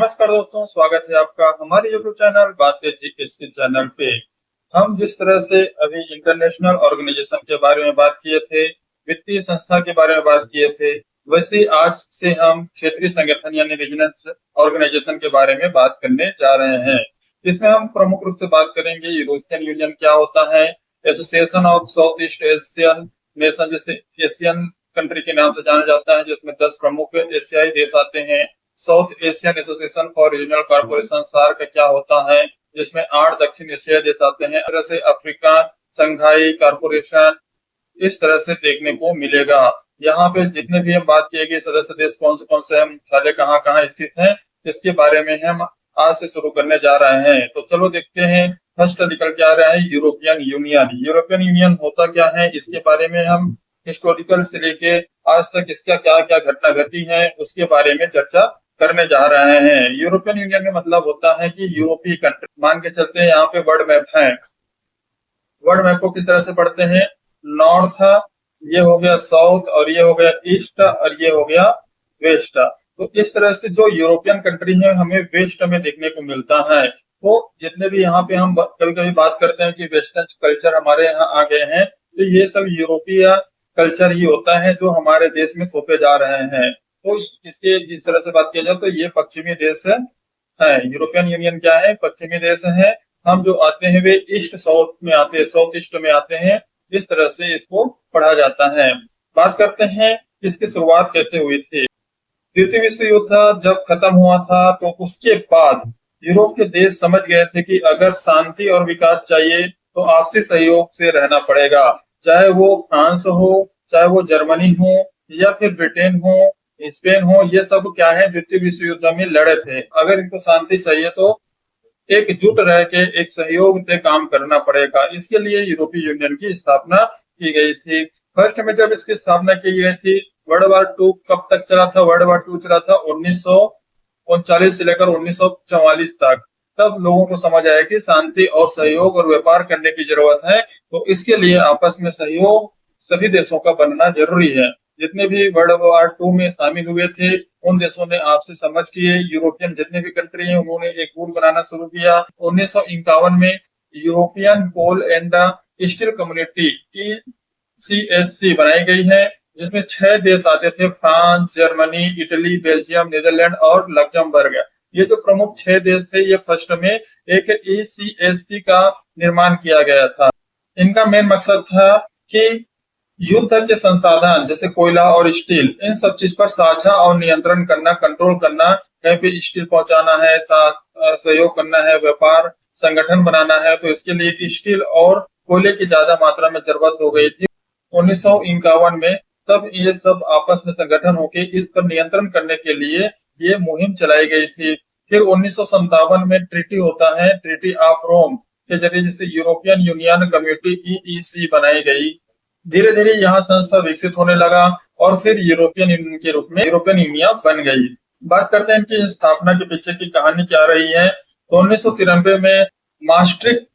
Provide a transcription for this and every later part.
नमस्कार दोस्तों, स्वागत है आपका हमारे YouTube चैनल बातें जीएस के चैनल पे। हम जिस तरह से अभी इंटरनेशनल ऑर्गेनाइजेशन के बारे में बात किए थे, वित्तीय संस्था के बारे में बात किए थे, वैसे ही आज से हम क्षेत्रीय संगठन यानी रीजनल ऑर्गेनाइजेशन के बारे में बात करने जा रहे हैं। इसमें हम प्रमुख रूप से बात करेंगे यूरोपियन यूनियन क्या होता है, association of south east Asian nation जिसे एशियन कंट्री के नाम से जाना जाता है, जिसमें 10 प्रमुख एशियाई देश आते हैं। South Asian Association for Regional Corporation SAARC क्या होता है, जिसमें 8 दक्षिण एशियाई देश आते हैं। तरह से अफ्रीकन संघाई कॉर्पोरेशन इस तरह से देखने को मिलेगा। यहाँ पे जितने भी हम बात किए गए सदस्य देश कौन से हैं, मुख्यालय कहाँ कहाँ स्थित है, इसके बारे में हम आज से शुरू करने जा रहे हैं। तो चलो देखते हैं फर्स्ट निकल के आ रहा है यूरोपियन यूनियन। यूरोपियन यूनियन होता क्या है, इसके बारे में हम हिस्टोरिकल से लेके आज तक इसका क्या क्या घटना घटी है उसके बारे में चर्चा करने जा रहे हैं। यूरोपियन यूनियन का मतलब होता है कि यूरोपीय कंट्री। मान के चलते हैं यहाँ पे वर्ल्ड मैप है, वर्ल्ड मैप को किस तरह से पढ़ते हैं, नॉर्थ ये हो गया, साउथ और ये हो गया ईस्ट और ये हो गया वेस्ट। तो इस तरह से जो यूरोपियन कंट्री है हमें वेस्ट में देखने को मिलता है। तो जितने भी यहाँ पे हम कभी कभी बात करते हैं कि वेस्टर्न कल्चर हमारे यहाँ आ गए हैं, तो ये सब यूरोपीय कल्चर ही होता है जो हमारे देश में थोपे जा रहे हैं। तो इसके जिस तरह से बात किया जाए तो ये पश्चिमी देश है। यूरोपियन यूनियन क्या है, पश्चिमी देश है। हम जो आते हैं वे ईस्ट साउथ में आते हैं, साउथ ईस्ट में आते हैं। इस तरह से इसको पढ़ा जाता है। बात करते हैं इसकी शुरुआत कैसे हुई थी। द्वितीय विश्व युद्ध जब खत्म हुआ था तो उसके बाद यूरोप के देश समझ गए थे कि अगर शांति और विकास चाहिए तो आपसी सहयोग से रहना पड़ेगा। चाहे वो फ्रांस हो, चाहे वो जर्मनी हो या फिर ब्रिटेन हो, स्पेन हो, ये सब क्या है द्वितीय विश्व युद्ध में लड़े थे। अगर इनको शांति चाहिए तो एकजुट रह के एक सहयोग से काम करना पड़ेगा। इसके लिए यूरोपीय यूनियन की स्थापना की गई थी। फर्स्ट में जब इसकी स्थापना की गई थी, वर्ल्ड वार टू कब तक चला था, वर्ल्ड वार टू चला था 1939 से लेकर 1944 तक। तब लोगों को समझ आया कि शांति और सहयोग और व्यापार करने की जरूरत है, तो इसके लिए आपस में सहयोग सभी देशों का बनना जरूरी है। जितने भी वर्ल्ड वार टू में शामिल हुए थे उन देशों ने आपसे समझ किए, यूरोपियन जितने भी कंट्री हैं उन्होंने एक रूल बनाना शुरू किया। 1951 में European Coal and Steel Community ECSC बनाई गई है, जिसमें 6 देश आते थे, France, Germany, Italy, Belgium, Netherland और लग्जमबर्ग। ये जो प्रमुख 6 देश थे, ये फर्स्ट में एक ECSC का निर्माण किया गया था। इनका मेन मकसद था कि युद्ध के संसाधन जैसे कोयला और स्टील, इन सब चीज पर साझा और नियंत्रण करना, कंट्रोल करना, कहीं पे स्टील पहुंचाना है, साथ सहयोग करना है, व्यापार संगठन बनाना है, तो इसके लिए स्टील और कोयले की ज्यादा मात्रा में जरूरत हो गई थी 1951 में। तब ये सब आपस में संगठन होके इस पर नियंत्रण करने के लिए ये मुहिम चलाई गई थी। फिर 1957 में ट्रीटी होता है, ट्रीटी ऑफ रोम के जरिए जिससे यूरोपियन यूनियन कम्युनिटी EEC बनाई गई। धीरे धीरे यहाँ संस्था विकसित होने लगा और फिर यूरोपियन यूनियन के रूप में यूरोपियन यूनियन बन गई। बात करते हैं इनकी स्थापना के पीछे की कहानी क्या रही है। तो 1993 में मास्ट्रिक्ट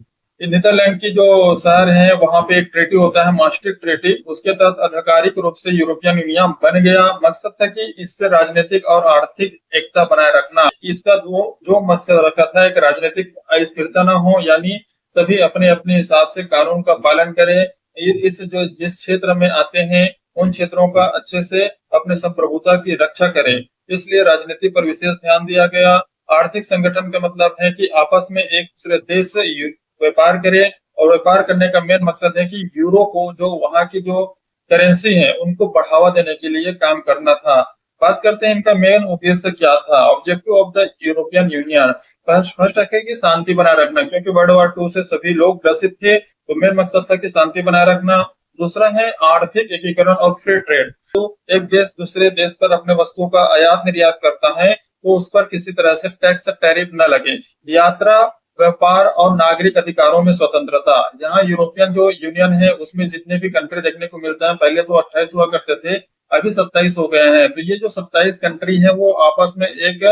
नीदरलैंड की जो शहर है वहां पे एक ट्रीटी होता है, मास्ट्रिक्ट ट्रीटी। उसके तहत आधिकारिक रूप से यूरोपियन यूनियन बन गया। मकसद था कि इससे राजनीतिक और आर्थिक एकता बनाए रखना। इसका जो मकसद रखा था, एक राजनीतिक अस्थिरता न हो, यानी सभी अपने अपने हिसाब से कानून का पालन करें। इस जो जिस क्षेत्र में आते हैं उन क्षेत्रों का अच्छे से अपने संप्रभुता की रक्षा करें, इसलिए राजनीति पर विशेष ध्यान दिया गया। आर्थिक संगठन का मतलब है कि आपस में एक दूसरे देश से व्यापार करें, और व्यापार करने का मेन मकसद है कि यूरो को, जो वहाँ की जो करेंसी है, उनको बढ़ावा देने के लिए काम करना था। बात करते हैं इनका मेन उद्देश्य क्या था, objective of the European union. First है कि शांति बनाए रखना, क्योंकि वर्ल्ड वार टू से सभी लोग ग्रसित थे, तो मेन मकसद था कि शांति बनाए रखना। दूसरा है आर्थिक एकीकरण और फ्री ट्रेड। तो एक देश दूसरे देश पर अपने वस्तुओं का आयात निर्यात करता है तो उस पर किसी तरह से टैक्स टैरिफ न लगे। यात्रा, व्यापार और नागरिक अधिकारों में स्वतंत्रता। यहाँ यूरोपियन जो यूनियन है उसमें जितने भी कंट्री देखने को मिलता है, पहले तो 28 हुआ करते थे, अभी 27 हो गए हैं। तो ये जो 27 कंट्री है वो आपस में एक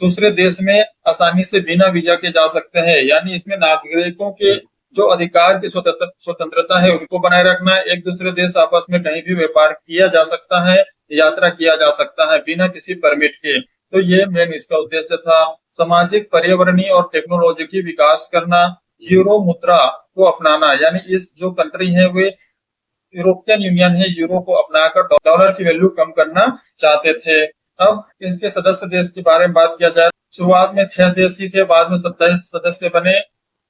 दूसरे देश में आसानी से बिना वीजा के जा सकते हैं, यानी इसमें नागरिकों के जो अधिकार की स्वतंत्रता है उनको बनाए रखना। एक दूसरे देश आपस में कहीं भी व्यापार किया जा सकता है, यात्रा किया जा सकता है बिना किसी परमिट के। तो ये मेन इसका उद्देश्य था। सामाजिक, पर्यावरणीय और टेक्नोलॉजी की विकास करना, यूरो मुद्रा को अपनाना, यानी इस जो कंट्री है वे यूरोपियन यूनियन है, यूरो को अपनाकर डॉलर की वैल्यू कम करना चाहते थे। अब इसके सदस्य देश के बारे में बात किया जाए, शुरुआत में 6 देश ही थे, बाद में 27 सदस्य बने।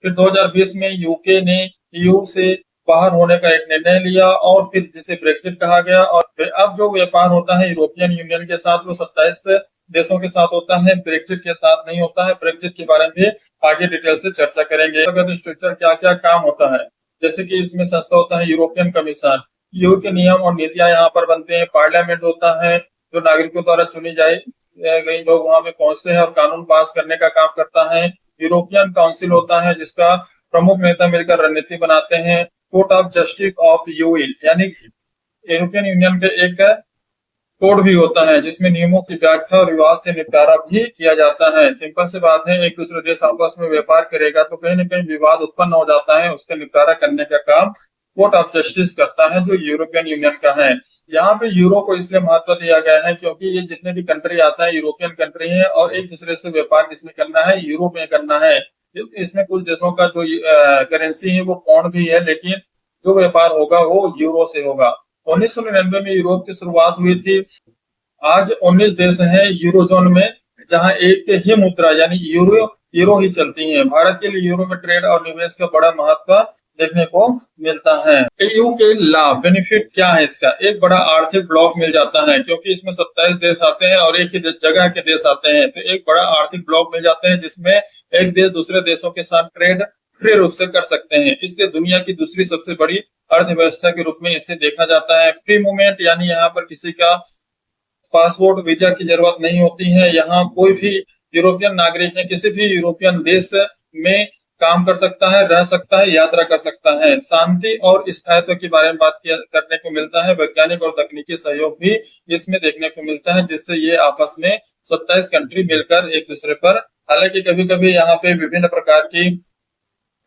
फिर 2020 में यूके ने ईयू से बाहर होने का एक निर्णय लिया और फिर जिसे ब्रेक्जिट कहा गया। और फिर अब जो व्यापार होता है यूरोपियन यूनियन के साथ वो 27 देशों के साथ होता है, ब्रेक्जिट के साथ नहीं होता है। ब्रेक्जिट के बारे में भी आगे डिटेल से चर्चा करेंगे। अगर स्ट्रक्चर क्या क्या काम होता है, जैसे कि इसमें संस्था होता है यूरोपियन कमीशन, ईयू के नियम और नीतियां यहाँ पर बनते हैं। पार्लियामेंट होता है जो नागरिकों द्वारा चुनी गई लोग वहां पे पहुंचते हैं और कानून पास करने का काम करता है। यूरोपियन काउंसिल होता है जिसका प्रमुख नेता मिलकर रणनीति बनाते हैं। Court of justice of UAE, यानी यूरोपियन यूनियन के एक कोड भी होता है जिसमें नियमों की व्याख्या और विवाद से निपटारा भी किया जाता है। सिंपल सी बात है, एक दूसरे देश आपस में व्यापार करेगा तो कहीं न कहीं विवाद उत्पन्न हो जाता है, उसका निपटारा करने का काम कोर्ट ऑफ जस्टिस करता है जो यूरोपियन यूनियन का है। यहाँ पे यूरो को इसलिए महत्व दिया गया है क्योंकि ये जितने भी कंट्री आता है यूरोपियन कंट्री है और एक दूसरे से व्यापार जिसमें करना है यूरो में करना है। इसमें कुछ देशों का जो करेंसी है वो पाउंड भी है, लेकिन जो व्यापार होगा वो यूरो से होगा। 1999 में यूरोप की शुरुआत हुई थी। आज 19 देश हैं यूरोजोन में जहां एक ही मुद्रा यानी यूरो ही चलती है। भारत के लिए यूरो में ट्रेड और निवेश का बड़ा महत्व देखने को मिलता है। ईयू के लाभ बेनिफिट क्या है इसका? एक बड़ा आर्थिक ब्लॉक मिल जाता है क्योंकि इसमें 27 देश आते हैं और एक ही जगह के देश आते हैं, तो एक बड़ा आर्थिक ब्लॉक मिल जाते हैं जिसमें एक देश दूसरे देशों के साथ ट्रेड फ्री रूप से कर सकते हैं। इसलिए दुनिया की दूसरी सबसे बड़ी अर्थव्यवस्था के रूप में इसे देखा जाता है। फ्री मूवमेंट, यानी यहाँ पर किसी का पासपोर्ट, वीजा की जरूरत नहीं होती है। यहाँ कोई भी यूरोपियन नागरिक है किसी भी यूरोपियन देश में काम कर सकता है, रह सकता है, यात्रा कर सकता है। शांति और स्थायित्व के बारे में बात करने को मिलता है। वैज्ञानिक और तकनीकी सहयोग भी इसमें देखने को मिलता है जिससे ये आपस में 27 कंट्री मिलकर एक दूसरे पर, हालांकि कभी कभी यहाँ पे विभिन्न प्रकार की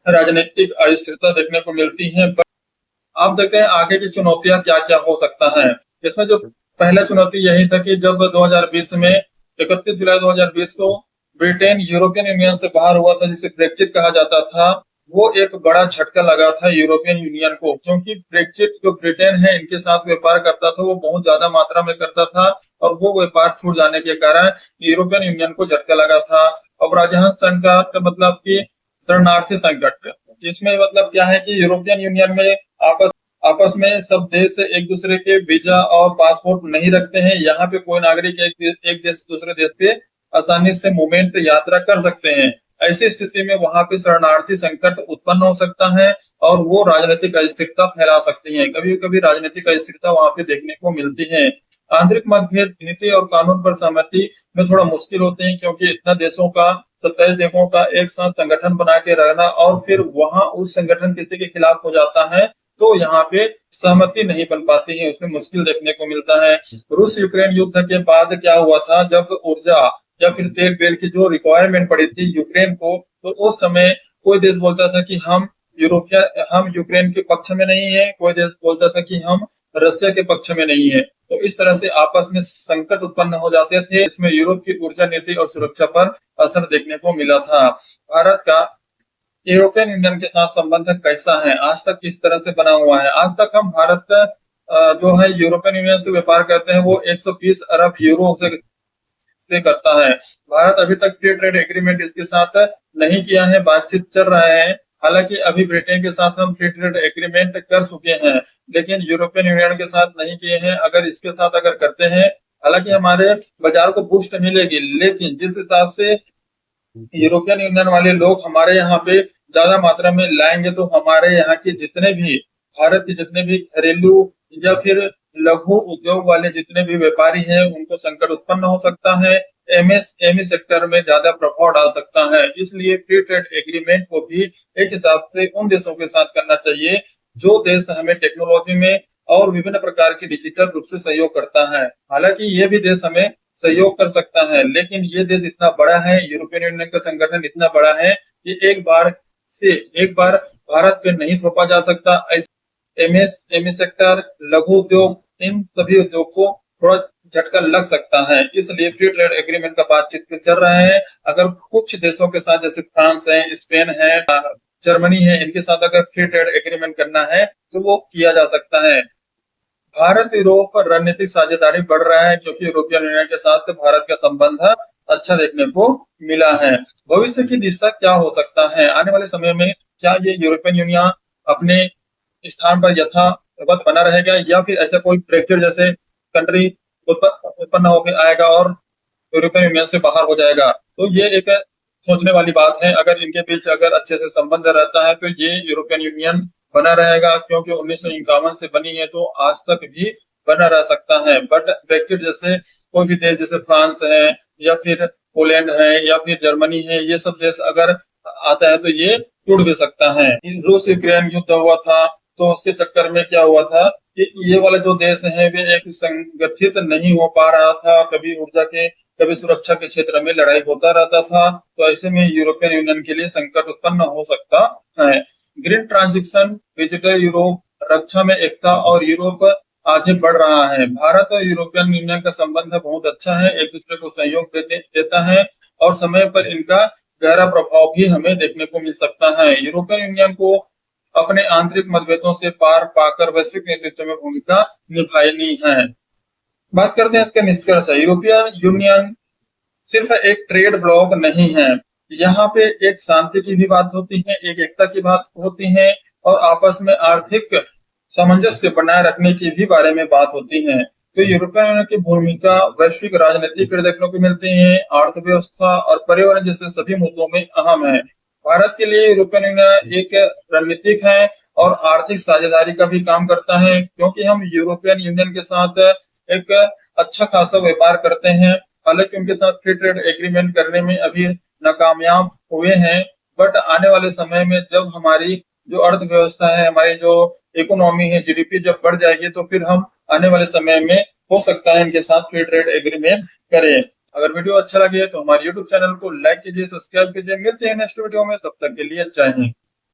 राजनीतिक अस्थिरता देखने को मिलती है। आप देखते हैं आगे की चुनौतियां क्या क्या हो सकता है। इसमें जो पहला चुनौती यही था कि जब 2020 में 31 जुलाई 2020 को ब्रिटेन यूरोपियन यूनियन से बाहर हुआ था, जिसे ब्रेक्जिट कहा जाता था, वो एक बड़ा झटका लगा था यूरोपियन यूनियन को, क्योंकि ब्रेक्जिट जो ब्रिटेन है इनके साथ व्यापार करता था वो बहुत ज्यादा मात्रा में करता था और वो व्यापार छूट जाने के कारण यूरोपियन यूनियन को झटका लगा था। अब राजहंस संकट मतलब की शरणार्थी संकट, जिसमें मतलब क्या है कि यूरोपियन यूनियन में आपस में सब देश एक दूसरे के वीजा और पासपोर्ट नहीं रखते हैं। यहाँ पे कोई नागरिक एक देश से दूसरे देश पे आसानी से मूवमेंट यात्रा कर सकते हैं। ऐसी स्थिति में वहां पे शरणार्थी संकट उत्पन्न हो सकता है और वो राजनीतिक अस्थिरता फैला सकती है। कभी कभी राजनीतिक अस्थिरता वहां पे देखने को मिलती है। आंतरिक मतभेद नीति और कानून पर सहमति में थोड़ा मुश्किल होते हैं क्योंकि इतना देशों का 27 देशों का एक साथ संगठन बना के रहना और फिर वहां उस संगठन किसी के खिलाफ हो जाता है तो यहाँ पे सहमति नहीं बन पाती है, उसमें मुश्किल देखने को मिलता है। रूस यूक्रेन युद्ध के बाद क्या हुआ था, जब ऊर्जा या फिर तेल बेल की जो रिक्वायरमेंट पड़ी थी यूक्रेन को, तो उस समय कोई देश बोलता था कि हम यूक्रेन के पक्ष में नहीं है, कोई देश बोलता था कि हम रशिया के पक्ष में नहीं है। तो इस तरह से आपस में संकट उत्पन्न हो जाते थे। इसमें यूरोप की ऊर्जा नीति और सुरक्षा पर असर देखने को मिला था। भारत का यूरोपियन यूनियन के साथ संबंध कैसा है, आज तक किस तरह से बना हुआ है? आज तक हम भारत जो है यूरोपियन यूनियन से व्यापार करते हैं वो 120 अरब यूरो से करता है। भारत अभी तक फ्री ट्रेड एग्रीमेंट इसके साथ नहीं किया है, बातचीत चल रहा है। हालांकि अभी ब्रिटेन के साथ हम फ्री ट्रेड एग्रीमेंट कर चुके हैं, लेकिन यूरोपियन यूनियन के साथ नहीं किए हैं। अगर इसके साथ अगर करते हैं, हालांकि हमारे बाजार को बूस्ट मिलेगी, लेकिन जिस हिसाब से यूरोपियन यूनियन वाले लोग हमारे यहाँ पे ज्यादा मात्रा में लाएंगे तो हमारे यहाँ के जितने भी भारत के जितने भी घरेलू या फिर लघु उद्योग वाले जितने भी व्यापारी हैं उनको संकट उत्पन्न हो सकता है। एमएसएमई सेक्टर में ज्यादा प्रभाव डाल सकता है। इसलिए फ्री ट्रेड एग्रीमेंट को भी एक हिसाब से उन देशों के साथ करना चाहिए जो देश हमें टेक्नोलॉजी में और विभिन्न प्रकार की डिजिटल रूप से सहयोग करता है। हालांकि ये भी देश हमें सहयोग कर सकता है, लेकिन ये देश इतना बड़ा है, यूरोपियन यूनियन का संगठन इतना बड़ा है कि एक बार भारत पे नहीं थोपा जा सकता। एमएसएमई सेक्टर, लघु उद्योग, इन सभी उद्योग को थोड़ा झटका लग सकता है। इसलिए फ्री ट्रेड एग्रीमेंट का बातचीत चल रहा है। अगर कुछ देशों के साथ जैसे फ्रांस है, स्पेन है, जर्मनी है, इनके साथ अगर फ्री ट्रेड एग्रीमेंट करना है तो वो किया जा सकता है। भारत यूरोप पर रणनीतिक साझेदारी बढ़ रहा है क्योंकि यूरोपियन यूनियन के साथ भारत का संबंध अच्छा देखने को मिला है। भविष्य की दिशा क्या हो सकता है आने वाले समय में? क्या ये यूरोपियन यूनियन अपने स्थान पर यथावत बना रहेगा या फिर ऐसा कोई ब्रेक्जिट जैसे कंट्री उत्पन्न होकर आएगा और यूरोपियन यूनियन से बाहर हो जाएगा? तो ये एक सोचने वाली बात है। अगर इनके बीच अगर अच्छे से संबंध रहता है तो ये यूरोपियन यूनियन बना रहेगा, क्योंकि 1951 से बनी है तो आज तक भी बना रह सकता है। बट ब्रेक्जिट जैसे कोई भी देश जैसे फ्रांस है या फिर पोलैंड है या फिर जर्मनी है, ये सब देश अगर आता है तो ये टूट भी सकता है। रूस यूक्रेन युद्ध हुआ था तो उसके चक्कर में क्या हुआ था कि ये वाले जो देश हैं वे एक संगठित नहीं हो पा रहा था। कभी ऊर्जा के, कभी सुरक्षा के क्षेत्र में लड़ाई होता रहता था। तो ऐसे में यूरोपियन यूनियन के लिए संकट उत्पन्न हो सकता है। ग्रीन ट्रांजिशन, डिजिटल यूरोप, रक्षा में एकता और यूरोप आगे बढ़ रहा है। भारत और यूरोपियन यूनियन का संबंध बहुत अच्छा है, एक दूसरे को सहयोग देता है और समय पर इनका गहरा प्रभाव भी हमें देखने को मिल सकता है। यूरोपियन यूनियन को अपने आंतरिक मतभेदों से पार पाकर वैश्विक नेतृत्व में भूमिका निभानी है। बात करते हैं इसके निष्कर्ष। यूरोपियन यूनियन सिर्फ एक ट्रेड ब्लॉक नहीं है, यहाँ पे एक शांति की भी बात होती है, एक एकता की बात होती है और आपस में आर्थिक सामंजस्य बनाए रखने की भी बारे में बात होती है। तो यूरोपियन यूनियन की भूमिका वैश्विक राजनीति पर देखने को मिलती है, अर्थव्यवस्था और पर्यावरण जैसे सभी मुद्दों में अहम है। भारत के लिए यूरोपियन यूनियन एक रणनीतिक है और आर्थिक साझेदारी का भी काम करता है, क्योंकि हम यूरोपियन यूनियन के साथ एक अच्छा खासा व्यापार करते हैं। हालांकि उनके साथ फ्री ट्रेड एग्रीमेंट करने में अभी नाकामयाब हुए हैं, बट आने वाले समय में जब हमारी जो अर्थव्यवस्था है, हमारी जो इकोनॉमी है, जीडीपी जब बढ़ जाएगी तो फिर हम आने वाले समय में हो सकता है इनके साथ फ्री ट्रेड एग्रीमेंट करें। अगर वीडियो अच्छा लगे तो हमारे यूट्यूब चैनल को लाइक कीजिए, सब्सक्राइब कीजिए। मिलते हैं नेक्स्ट वीडियो में, तब तक के लिए जय हिंद।